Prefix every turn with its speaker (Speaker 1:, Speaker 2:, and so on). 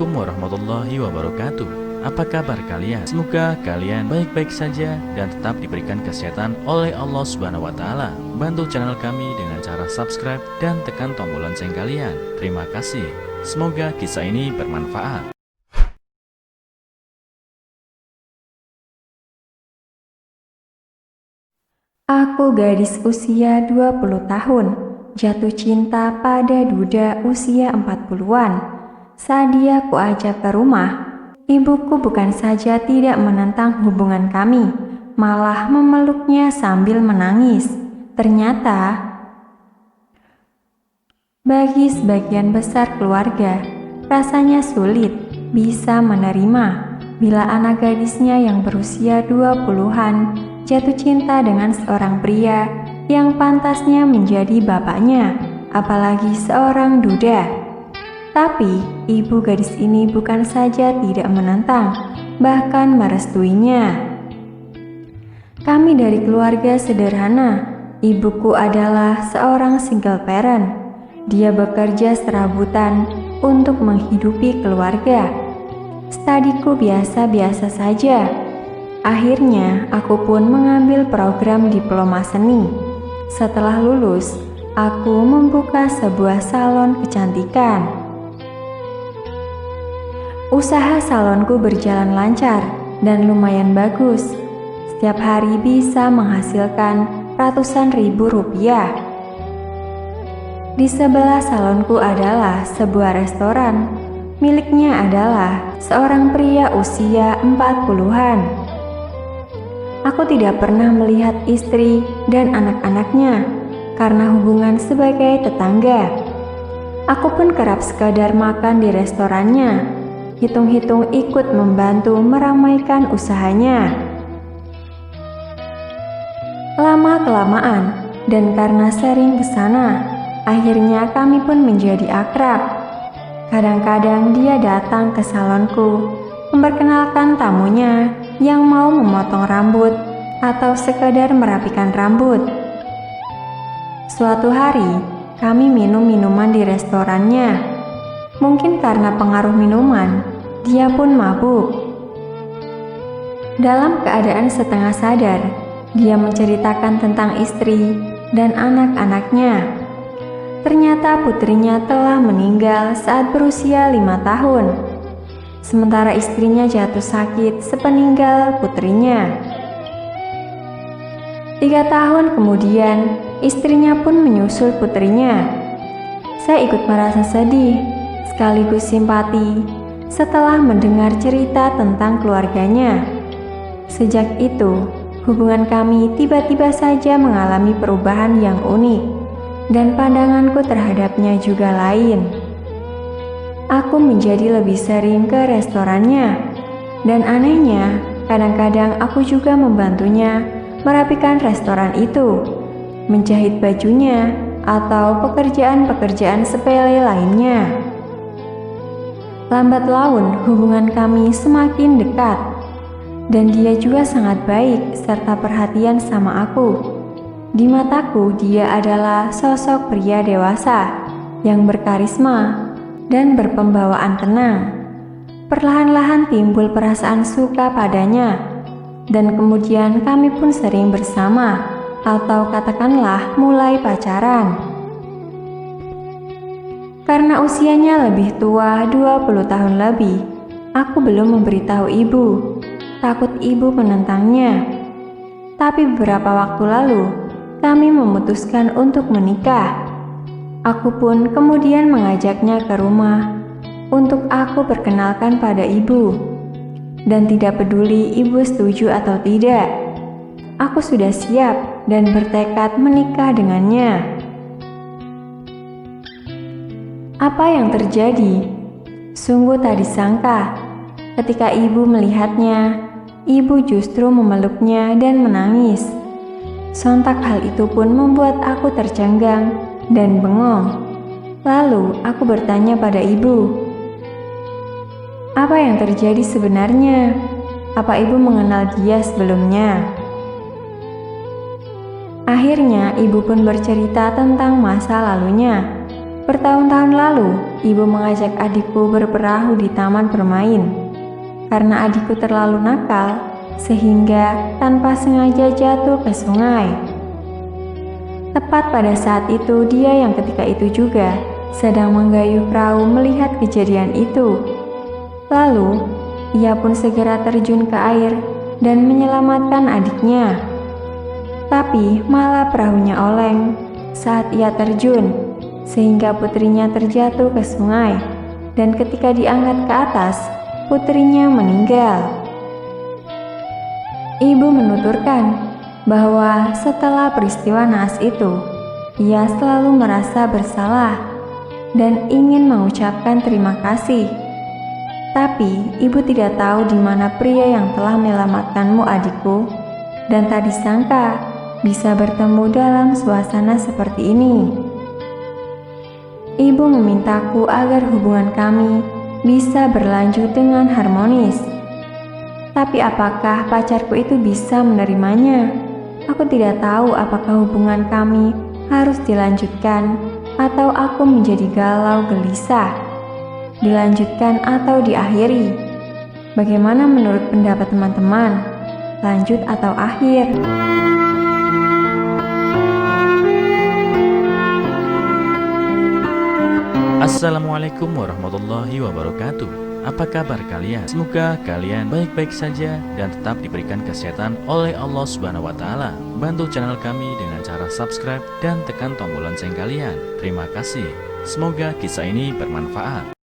Speaker 1: Assalamualaikum warahmatullahi wabarakatuh. Apa kabar kalian? Semoga kalian baik-baik saja dan tetap diberikan kesehatan oleh Allah Subhanahu wa taala. Bantu channel kami dengan cara subscribe dan tekan tombol lonceng kalian. Terima kasih. Semoga kisah ini bermanfaat.
Speaker 2: Aku gadis usia 20 tahun, jatuh cinta pada duda usia 40-an. Saat dia kuajak ke rumah, ibuku bukan saja tidak menentang hubungan kami, malah memeluknya sambil menangis. Ternyata, bagi sebagian besar keluarga, rasanya sulit bisa menerima bila anak gadisnya yang berusia 20-an jatuh cinta dengan seorang pria yang pantasnya menjadi bapaknya, apalagi seorang duda. Tapi ibu gadis ini bukan saja tidak menentang, bahkan merestuinya. Kami dari keluarga sederhana. Ibuku adalah seorang single parent. Dia bekerja serabutan untuk menghidupi keluarga. Studiku biasa-biasa saja. Akhirnya, aku pun mengambil program diploma seni. Setelah lulus, aku membuka sebuah salon kecantikan. Usaha salonku berjalan lancar dan lumayan bagus. Setiap hari bisa menghasilkan ratusan ribu rupiah. Di sebelah salonku adalah sebuah restoran. Miliknya adalah seorang pria usia 40-an. Aku tidak pernah melihat istri dan anak-anaknya karena hubungan sebagai tetangga. Aku pun kerap sekadar makan di restorannya, hitung-hitung ikut membantu meramaikan usahanya. Lama-kelamaan dan karena sering ke sana, akhirnya kami pun menjadi akrab. Kadang-kadang dia datang ke salonku, memperkenalkan tamunya yang mau memotong rambut atau sekadar merapikan rambut. Suatu hari, kami minum minuman di restorannya. Mungkin karena pengaruh minuman, dia pun mabuk. Dalam keadaan setengah sadar, dia menceritakan tentang istri dan anak-anaknya. Ternyata putrinya telah meninggal saat berusia 5 tahun. Sementara istrinya jatuh sakit sepeninggal putrinya. 3 tahun kemudian, istrinya pun menyusul putrinya. Saya ikut merasa sedih, sekaligus simpati, setelah mendengar cerita tentang keluarganya. Sejak itu, hubungan kami tiba-tiba saja mengalami perubahan yang unik, dan pandanganku terhadapnya juga lain. Aku menjadi lebih sering ke restorannya, dan anehnya, kadang-kadang aku juga membantunya merapikan restoran itu, menjahit bajunya, atau pekerjaan-pekerjaan sepele lainnya. Lambat laun, hubungan kami semakin dekat, dan dia juga sangat baik serta perhatian sama aku. Di mataku, dia adalah sosok pria dewasa yang berkarisma dan berpembawaan tenang. Perlahan-lahan timbul perasaan suka padanya, dan kemudian kami pun sering bersama, atau katakanlah mulai pacaran. Karena usianya lebih tua 20 tahun lebih, aku belum memberitahu ibu, takut ibu menentangnya. Tapi beberapa waktu lalu, kami memutuskan untuk menikah. Aku pun kemudian mengajaknya ke rumah untuk aku perkenalkan pada ibu. Dan tidak peduli ibu setuju atau tidak, aku sudah siap dan bertekad menikah dengannya. Apa yang terjadi? Sungguh tak disangka. Ketika ibu melihatnya, ibu justru memeluknya dan menangis. Sontak hal itu pun membuat aku tercengang dan bengong. Lalu aku bertanya pada ibu, apa yang terjadi sebenarnya? Apa ibu mengenal dia sebelumnya? Akhirnya ibu pun bercerita tentang masa lalunya. Bertahun-tahun lalu, ibu mengajak adikku berperahu di taman bermain. Karena adikku terlalu nakal, sehingga tanpa sengaja jatuh ke sungai. Tepat pada saat itu, dia yang ketika itu juga sedang menggayuh perahu melihat kejadian itu. Lalu, ia pun segera terjun ke air dan menyelamatkan adiknya. Tapi malah perahunya oleng saat ia terjun, sehingga putrinya terjatuh ke sungai, dan ketika diangkat ke atas, putrinya meninggal. Ibu menuturkan bahwa setelah peristiwa naas itu, ia selalu merasa bersalah dan ingin mengucapkan terima kasih. Tapi ibu tidak tahu di mana pria yang telah menyelamatkanmu, adikku, dan tak disangka bisa bertemu dalam suasana seperti ini. Ibu memintaku agar hubungan kami bisa berlanjut dengan harmonis. Tapi apakah pacarku itu bisa menerimanya? Aku tidak tahu apakah hubungan kami harus dilanjutkan atau aku menjadi galau gelisah. Dilanjutkan atau diakhiri? Bagaimana menurut pendapat teman-teman? Lanjut atau akhir?
Speaker 1: Assalamualaikum warahmatullahi wabarakatuh. Apa kabar kalian? Semoga kalian baik-baik saja dan tetap diberikan kesehatan oleh Allah Subhanahu wa taala. Bantu channel kami dengan cara subscribe dan tekan tombol lonceng kalian. Terima kasih. Semoga kisah ini bermanfaat.